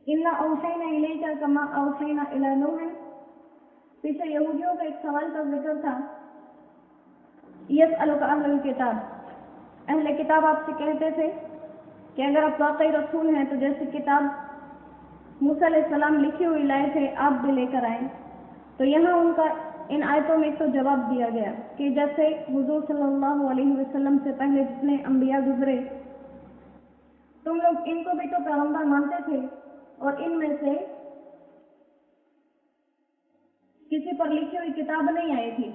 इन्ना औहैना इलैका कमा औहैना इला नूह। पीछे यहूदियों का एक सवाल का जिक्र था, यसअलुका अहलुल किताब, अहले किताब आपसे कहते थे कि अगर आप वाकई रसूल हैं तो जैसे किताब मूसा अलैहिस्सलाम लिखी हुई लाए थे आप भी लेकर आए। तो यहाँ उनका इन आयतों में एक तो जवाब दिया गया कि जैसे हुजूर सल्लल्लाहु अलैहि वसल्लम से पहले जितने अंबिया गुजरे तुम लोग इनको भी तो पैगंबर मानते थे और इनमें से किसी पर लिखी हुई किताब नहीं आई थी,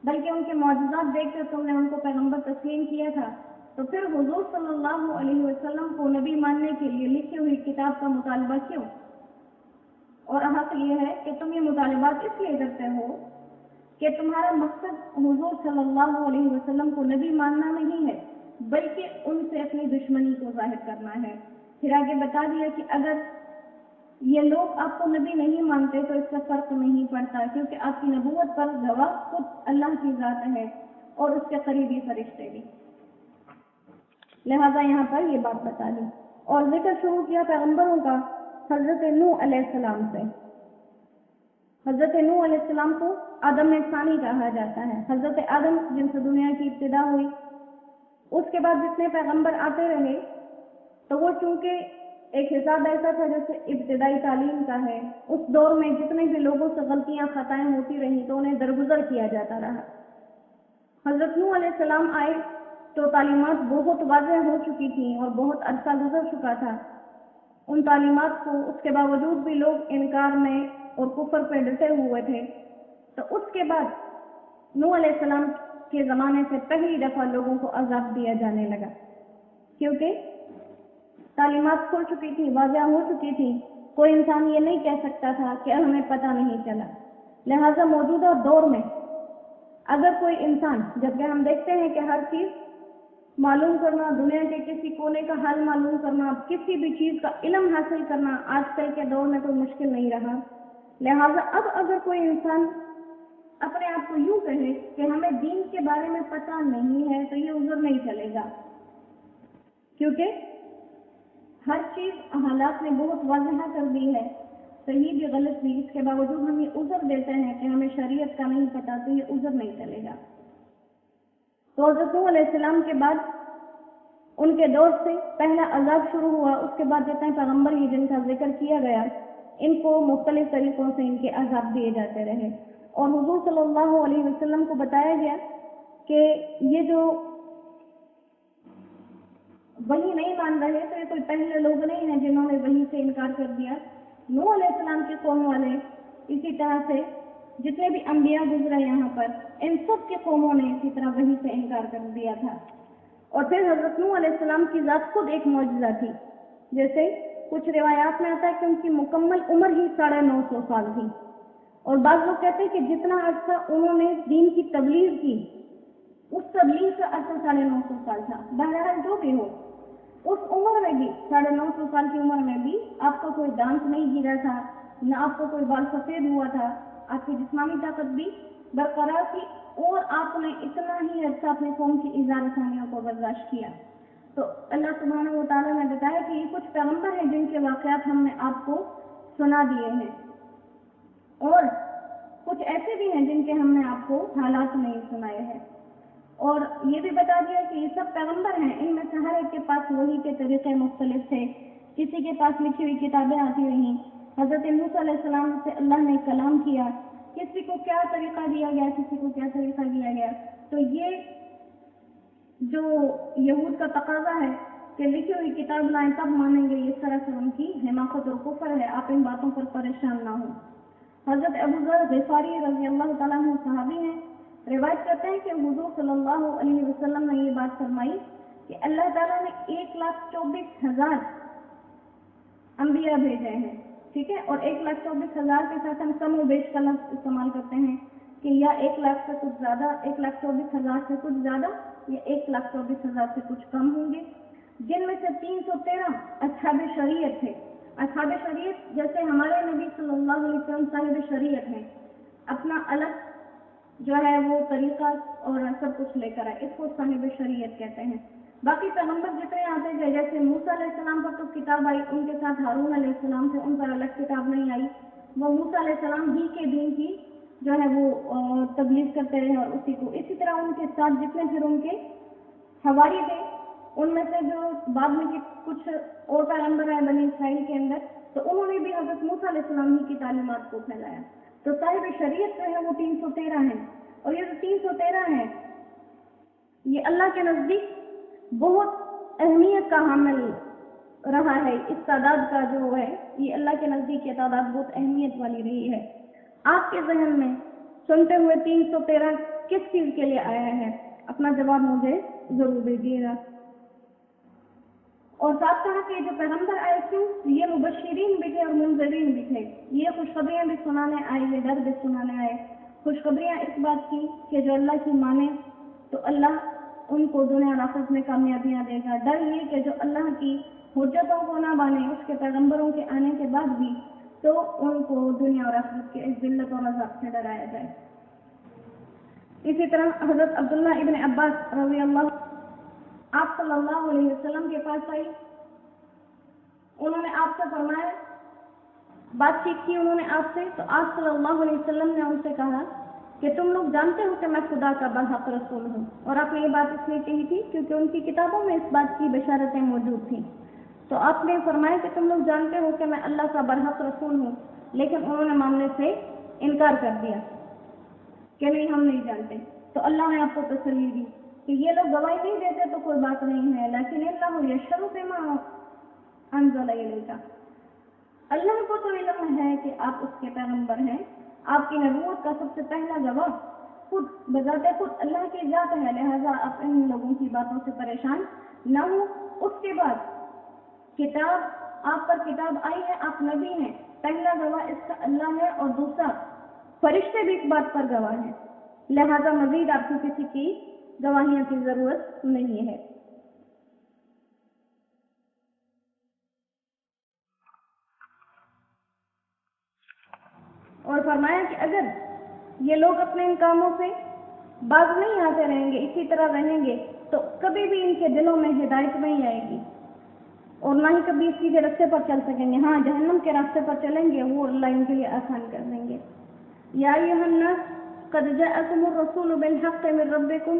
बल्कि उनके मौजूदात देखकर तुमने उनको पैगंबर तस्लीम किया था। तो फिर हुजूर सल्लल्लाहु अलैहि वसल्लम को नबी मानने के लिए लिखी हुई किताब का मुतालबा क्यों? और हासिल ये है कि तुम ये मुतालबात इसलिए करते हो कि तुम्हारा मकसद हुजूर सल्लल्लाहु अलैहि वसल्लम को नबी मानना नहीं है, बल्कि उनसे अपनी दुश्मनी को जाहिर करना है। फिर आगे बता दिया कि अगर ये लोग आपको नबी नहीं मानते तो इसका फर्क नहीं पड़ता, क्योंकि आपकी नबूवत पर गवाह खुद अल्लाह की जात है और उसके करीबी फरिश्ते भी। लिहाजा यहाँ पर ये बात बता दी और जिक्र शुरू किया पैगंबरों का हजरत नूह अलैहिस्सलाम से। हजरत नूह अलैहिस्सलाम को आदम सानी कहा जाता है। हजरत आदम जिनसे दुनिया की इब्तिदा हुई, उसके बाद जितने पैगंबर आते रहे तो वो चूंकि एक हिसाब ऐसा था जैसे इब्तिदाई तालीम का है, उस दौर में जितने भी लोगों से गलतियां खताएं होती रही तो उन्हें दरगुजर किया जाता रहा। हजरत नूह अलैहिस्सलाम आए तो तालीमात बहुत वाज़ेह हो चुकी थी और बहुत अरसा गुजर चुका था उन तालीमात को, उसके बावजूद भी लोग इनकार में और कुफर पे डटे हुए थे। तो उसके बाद नूह अलैहिस्सलाम के ज़माने से पहली दफ़ा लोगों को अज़ाब दिया जाने लगा, क्योंकि तालीमात खुल चुकी थी, वाज़ेह हो चुकी थी। कोई इंसान ये नहीं कह सकता था कि हमें पता नहीं चला। लिहाजा मौजूदा दौर में अगर कोई इंसान, जबकि हम देखते हैं कि हर चीज़ मालूम करना, दुनिया के किसी कोने का हाल मालूम करना, किसी भी चीज़ का इल्म हासिल करना आजकल के दौर में कोई मुश्किल नहीं रहा। लिहाजा अब अगर कोई इंसान अपने आप को यूं कहे कि हमें दीन के बारे में पता नहीं है तो ये उज़र नहीं चलेगा, क्योंकि हर चीज़ हालात ने बहुत वाज़ेह कर दी है, सही भी गलत भी। इसके बावजूद हम ये उज़र देते हैं कि हमें शरीयत का नहीं पता, तो ये उज़र नहीं चलेगा। तो हज़रत नूह अलैहिस्सलाम के बाद उनके दौर से पहला अजाब शुरू हुआ। उसके बाद जितने पैगंबर ये जिनका जिक्र किया गया, इनको मुख्तलिफ तरीकों से इनके अजाब दिए जाते रहे और हुजूर सल्लल्लाहु अलैहि वसल्लम को बताया गया कि ये जो वही नहीं मान रहे तो ये कोई पहले लोग नहीं हैं जिन्होंने वही से इनकार कर दिया। नूह अलैहिस्सलाम के कौम वाले, इसी तरह से जितने भी अंबिया गुजरे यहाँ पर, इन सब के कौमों ने इसी तरह वही से इनकार कर दिया था। और फिर हजरत नूह अलैहिस्सलाम की जात खुद एक मौजज़ा थी। जैसे कुछ रिवायात में आता है कि उनकी मुकम्मल उम्र ही 950 साल थी, और बाज़ लोग कहते हैं कि जितना अर्सा उन्होंने दीन की तबलीग की उस तबलीग का अर्सा 950 साल था। बहरहाल जो भी हो, उस उम्र में भी 950 साल की उम्र में भी आपका कोई दांत नहीं गिरा था, न आपका कोई बाल सफेद हुआ था, आपकी जिस्मानी ताकत भी बरकरार थी और आपने इतना ही अच्छा अपने कौम की इज़ार सानियों को बर्दाश्त किया। तो अल्लाह सुब्हानहू व तआला ने बताया कि ये कुछ पैगंबर हैं जिनके वाक़यात हमने आपको सुना दिए हैं, और कुछ ऐसे भी हैं जिनके हमने आपको हालात नहीं सुनाए हैं। और ये भी बता दिया कि ये सब पैगंबर हैं, इनमें से हर एक के पास वही के तरीके मुख्तलिफ थे। किसी के पास लिखी हुई किताबें आती रहीं, हजरत मूसा अलैहिस्सलाम से अल्लाह ने कलाम किया, किसी को क्या तरीका दिया गया, किसी को क्या तरीका दिया गया। तो ये जो यहूद का तकाजा है कि लिखी हुई किताब लाएं तब मानेंगे, ये सरासर उनकी हिमाकत और कुफर है। आप इन बातों पर परेशान ना हो। हजरत अबू ज़र ग़िफ़ारी रज़ी अल्लाह तआला अन्हु सहाबी हैं, रिवायत करते हैं कि हुजूर सल्लल्लाहु अलैहि वसल्लम ने ये बात फरमाई कि अल्लाह ताला ने 1,24,000 अंबिया भेजे हैं, ठीक है। और 1,24,000 के साथ हम कम और बेश का लफ्ज़ इस्तेमाल करते हैं कि या 1,00,000 से कुछ ज़्यादा, 1,24,000 से कुछ ज़्यादा, या 1,24,000 से कुछ कम होंगे, जिनमें से 313 अस्हाबे शरीयत थे। अस्हाबे शरीयत जैसे हमारे नबी सल्लल्लाहु अलैहि वसल्लम साहिब शरीयत हैं, अपना अलग जो है वो तरीका और सब कुछ लेकर आए, इसको साहिब शरीयत कहते हैं। باقی پیغمبر جتنے آتے گئے، جیسے موسیٰ علیہ السلام پر تو کتاب آئی، ان کے ساتھ ہارون علیہ السلام تھے، ان پر الگ کتاب نہیں آئی، وہ موسیٰ علیہ السلام ہی کے دین کی جو ہے وہ تبلیغ کرتے رہے اور اسی طرح ان کے ساتھ جتنے پھر ان کے حواری تھے، ان میں سے جو بعد میں کچھ اور پیغمبر ہیں بنی اسرائیل کے اندر، تو انہوں نے بھی حضرت موسیٰ علیہ السلام ہی کی تعلیمات کو پھیلایا. تو صاحب شریعت جو ہے وہ 313 ہیں، اور یہ جو 313 ہیں یہ اللہ کے نزدیک بہت اہمیت کا حامل رہا ہے. اس تعداد کا جو ہے یہ اللہ کے نزدیک یہ تعداد بہت اہمیت والی رہی ہے. آپ کے ذہن میں سنتے ہوئے 313 کس چیز کے لیے آیا ہے؟ اپنا جواب مجھے ضرور دیجیے گا. اور ساتھ کہا کہ جو پیغمبر آئے کیوں؟ یہ مبشرین بھی تھے اور منذرین بھی تھے. یہ خوشخبریاں بھی سنانے آئے، یہ ڈر بھی سنانے آئے. خوشخبریاں اس بات کی کہ جو اللہ کی مانے تو اللہ ان کو دنیا اور آخرت میں کامیابیاں دے گا. ڈر یہ کہ جو اللہ کی حجتوں کو نہ مانے اس کے پیغمبروں کے آنے کے بعد بھی، تو ان کو دنیا اور آخرت کے اس ذلت اور عذاب سے ڈرایا جائے. اسی طرح حضرت عبداللہ ابن عباس رضی اللہ آپ صلی اللہ علیہ وسلم کے پاس آئی، انہوں نے آپ سے فرمایا، بات چیت کی انہوں نے آپ سے، تو آپ صلی اللہ علیہ وسلم نے ان سے کہا کہ تم لوگ جانتے ہو کہ میں خدا کا برحق رسول ہوں. اور آپ نے یہ بات اس لیے کہی تھی کیونکہ ان کی کتابوں میں اس بات کی بشارتیں موجود تھیں. تو آپ نے فرمایا کہ تم لوگ جانتے ہو کہ میں اللہ کا برحق رسول ہوں، لیکن انہوں نے معاملے سے انکار کر دیا کہ نہیں ہم نہیں جانتے. تو اللہ نے آپ کو تسلی دی کہ یہ لوگ گواہی نہیں دیتے تو کوئی بات نہیں ہے، لیکن اللہ یشہد بما انزل الیک، اللہ کو تو علم ہے کہ آپ اس کے پیغمبر ہیں. آپ کی نبوت کا سب سے پہلا گواہ خود بذات خود اللہ کی ذات ہے، لہذا آپ ان لوگوں کی باتوں سے پریشان نہ ہو. اس کے بعد کتاب آپ پر کتاب آئی ہے، آپ نبی ہیں، پہلا گواہ اس کا اللہ ہے، اور دوسرا فرشتے بھی اس بات پر گواہ ہیں، لہذا مزید آپ کو کسی کی گواہیوں کی ضرورت نہیں ہے. اور فرمایا کہ اگر یہ لوگ اپنے ان کاموں سے باز نہیں آتے رہیں گے، اسی طرح رہیں گے، تو کبھی بھی ان کے دلوں میں ہدایت نہیں آئے گی اور نہ ہی کبھی سیدھے راستے پر چل سکیں گے. ہاں جہنم کے راستے پر چلیں گے، وہ اللہ ان کے لیے آسان کر دیں گے. یا ایھا الناس قد جاءکم الرسول بالحق من ربکم،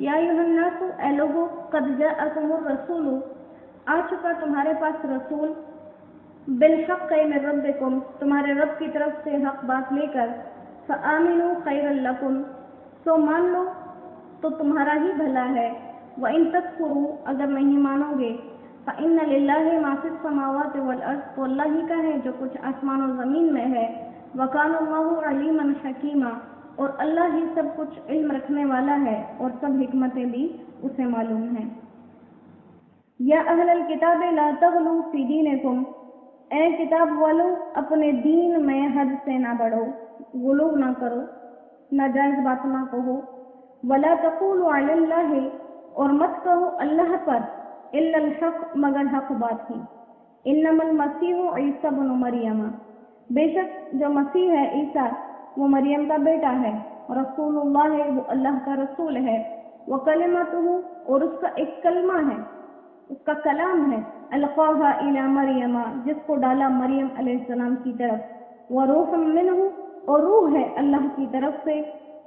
یا ایھا الناس اے لوگو، قد جاءکم الرسول آ چکا تمہارے پاس رسول، بالحق من ربکم تمہارے رب کی طرف سے حق بات لے کر، فآمنوا خیر لکم سو مان لو تو تمہارا ہی بھلا ہے، وَإِن تکفروا اگر نہیں مانو گے، فَإِنَّ لِلَّهِ مَا فِي السَّمَاوَاتِ وَالْأَرْضِ تو اللہ ہی کا ہے جو کچھ آسمان و زمین میں ہے، وَكَانَ اللَّهُ عَلِيمًا حَكِيمًا اور اللہ ہی سب کچھ علم رکھنے والا ہے اور سب حکمتیں بھی اسے معلوم ہیں. یا اہل الکتاب لا تغلوا فی دینکم، اے کتاب والو اپنے دین میں حد سے نہ بڑھو، غلو نہ کرو، ناجائز بات نہ کہو. ولا تقولوا علی اللہ اور مت کہو اللہ پر، الا الحق مگر حق بات ہی. انما المسیح عیسی بن مریم، بے شک جو مسیح ہے عیسیٰ وہ مریم کا بیٹا ہے، رسول اللہ ہے وہ اللہ کا رسول ہے، وکلمتہ اور اس کا ایک کلمہ ہے، اس کا کلام ہے، القاها الی مریم جس کو ڈالا مریم علیہ السلام کی طرف، وروح منہ اور روح ہے اللہ کی طرف سے.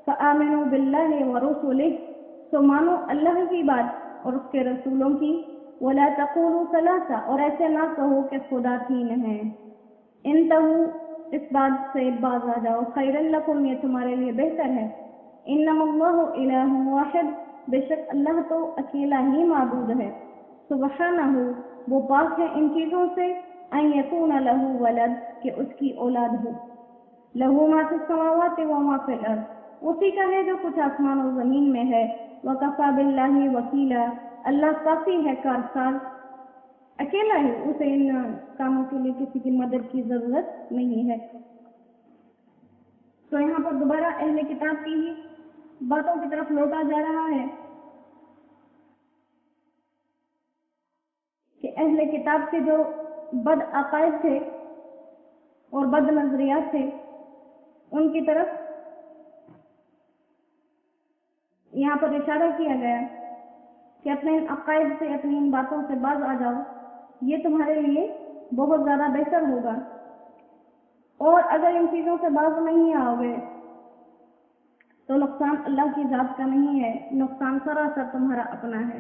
فآمنوا باللہ ورسلہ تو مانو اللہ کی بات اور اس کے رسولوں کی. ولا تقولوا ثلاثہ اور ایسے نہ کہو کہ خدا تین ہیں. انتہوا اس بات سے باز آ جاؤ، خیر لکم یہ تمہارے لیے بہتر ہے. انما اللہ الہ واحد بے شک اللہ تو اکیلا ہی معبود ہے. سبحانہ وہ پاک ہے ان چیزوں سے، ان یکون لہ ولد کہ اس کی اولاد ہو. لہ ما فی السماوات و ما فی الارض اسی کا ہے جو کچھ آسمان و زمین میں ہے. وکفی باللہ وکیلا اللہ کافی ہے کارساز، اکیلا ہے، اسے ان کاموں کے لیے کسی کی مدد کی ضرورت نہیں ہے. تو یہاں پر دوبارہ اہل کتاب کی ہی باتوں کی طرف لوٹا جا رہا ہے کہ اہل کتاب کے جو بد عقائد تھے اور بد نظریات تھے ان کی طرف یہاں پر اشارہ کیا گیا کہ اپنے ان عقائد سے، اپنی ان باتوں سے باز آ جاؤ، یہ تمہارے لیے بہت زیادہ بہتر ہوگا۔ اور اگر ان چیزوں سے باز نہیں آؤ گے تو نقصان اللہ کی ذات کا نہیں ہے، نقصان سراسر تمہارا اپنا ہے۔